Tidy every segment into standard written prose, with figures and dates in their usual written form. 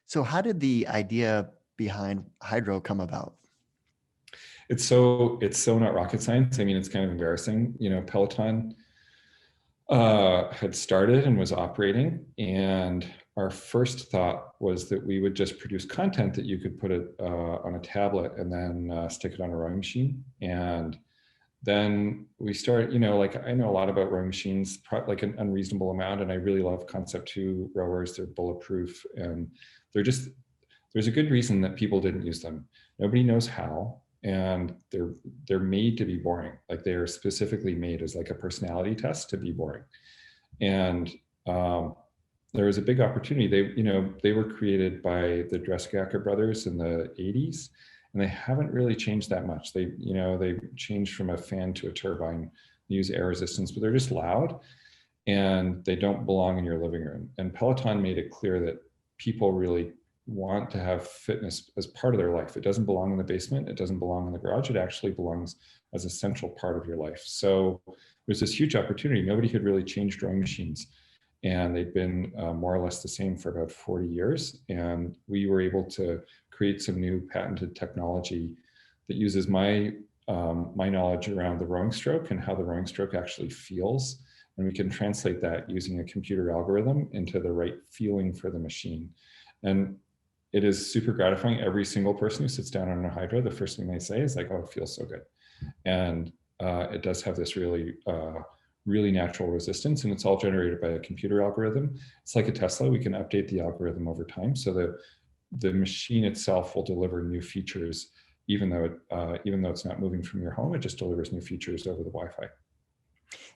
So how did the idea behind Hydrow come about? It's so not rocket science. I mean, it's kind of embarrassing. Peloton had started and was operating, and our first thought was that we would just produce content that you could put it on a tablet and then stick it on a rowing machine. And then we start, like I know a lot about rowing machines, like an unreasonable amount, and I really love Concept 2 rowers. They're bulletproof, and there's a good reason that people didn't use them. Nobody knows how, and they're made to be boring. Like they are specifically made as like a personality test to be boring. And there was a big opportunity. They were created by the Dressgacker brothers in the 80s, and they haven't really changed that much. They changed from a fan to a turbine, they use air resistance, but they're just loud and they don't belong in your living room. And Peloton made it clear that people really want to have fitness as part of their life. It doesn't belong in the basement. It doesn't belong in the garage. It actually belongs as a central part of your life. So there's this huge opportunity. Nobody had really changed rowing machines, and they've been more or less the same for about 40 years. And we were able to create some new patented technology that uses my knowledge around the rowing stroke and how the rowing stroke actually feels. And we can translate that using a computer algorithm into the right feeling for the machine. And it is super gratifying. Every single person who sits down on a Hydrow, the first thing they say is like, oh, it feels so good. And it does have this really natural resistance, and it's all generated by a computer algorithm. It's like a Tesla. We can update the algorithm over time so that the machine itself will deliver new features, even though it's not moving from your home. It just delivers new features over the Wi-Fi.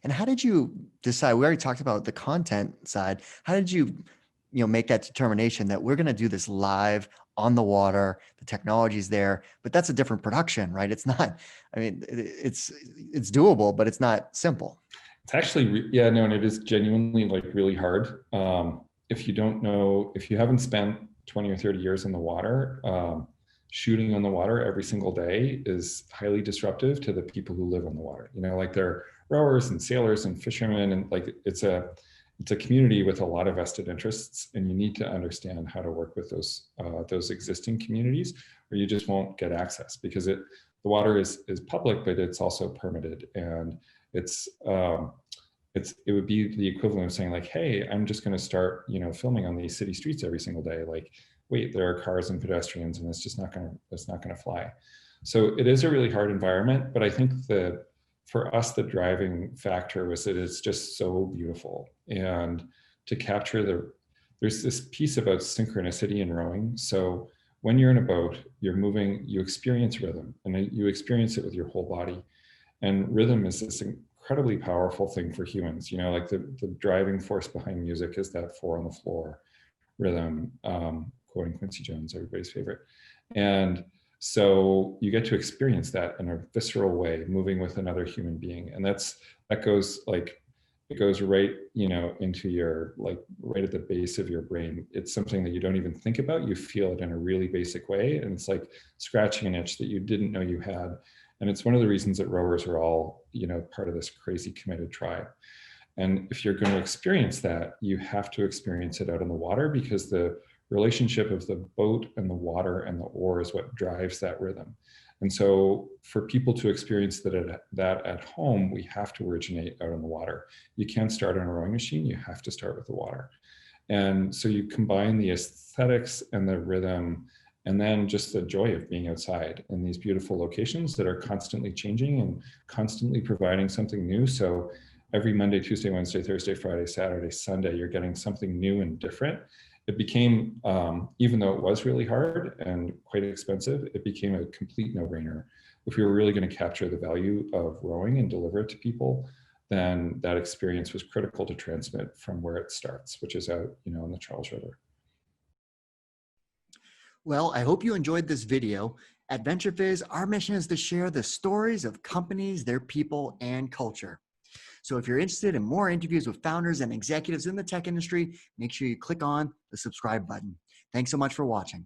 And how did you decide? We already talked about the content side. How did you make that determination that we're going to do this live on the water? The technology's there, but that's a different production, right? It's not. I mean, it's doable, but it's not simple. It's actually, and it is genuinely like really hard. If you haven't spent 20 or 30 years in the water, shooting on the water every single day is highly disruptive to the people who live on the water. Like they're rowers and sailors and fishermen, and like it's a community with a lot of vested interests, and you need to understand how to work with those existing communities, or you just won't get access, because the water is public, but it's also permitted, and it would be the equivalent of saying like, hey, I'm just going to start filming on these city streets every single day. Like, wait, there are cars and pedestrians, and it's not going to fly. So it is a really hard environment, but I think for us, the driving factor was that it's just so beautiful. And to capture there's this piece about synchronicity in rowing. So when you're in a boat, you're moving, you experience rhythm, and you experience it with your whole body. And rhythm is this incredibly powerful thing for humans. Like the driving force behind music is that 4 on the floor rhythm, quoting Quincy Jones, everybody's favorite. And so you get to experience that in a visceral way, moving with another human being. And it goes right, into your, like right at the base of your brain. It's something that you don't even think about. You feel it in a really basic way. And it's like scratching an itch that you didn't know you had. And it's one of the reasons that rowers are all, part of this crazy committed tribe. And if you're going to experience that, you have to experience it out in the water, because the relationship of the boat and the water and the oar is what drives that rhythm. And so for people to experience that at home, we have to originate out on the water. You can't start on a rowing machine. You have to start with the water. And so you combine the aesthetics and the rhythm, and then just the joy of being outside in these beautiful locations that are constantly changing and constantly providing something new. So every Monday, Tuesday, Wednesday, Thursday, Friday, Saturday, Sunday, you're getting something new and different. It became, even though it was really hard and quite expensive, it became a complete no-brainer. If we were really going to capture the value of rowing and deliver it to people, then that experience was critical to transmit from where it starts, which is out, on the Charles River. Well, I hope you enjoyed this video. At VentureFizz, our mission is to share the stories of companies, their people, and culture. So if you're interested in more interviews with founders and executives in the tech industry, make sure you click on the subscribe button. Thanks so much for watching.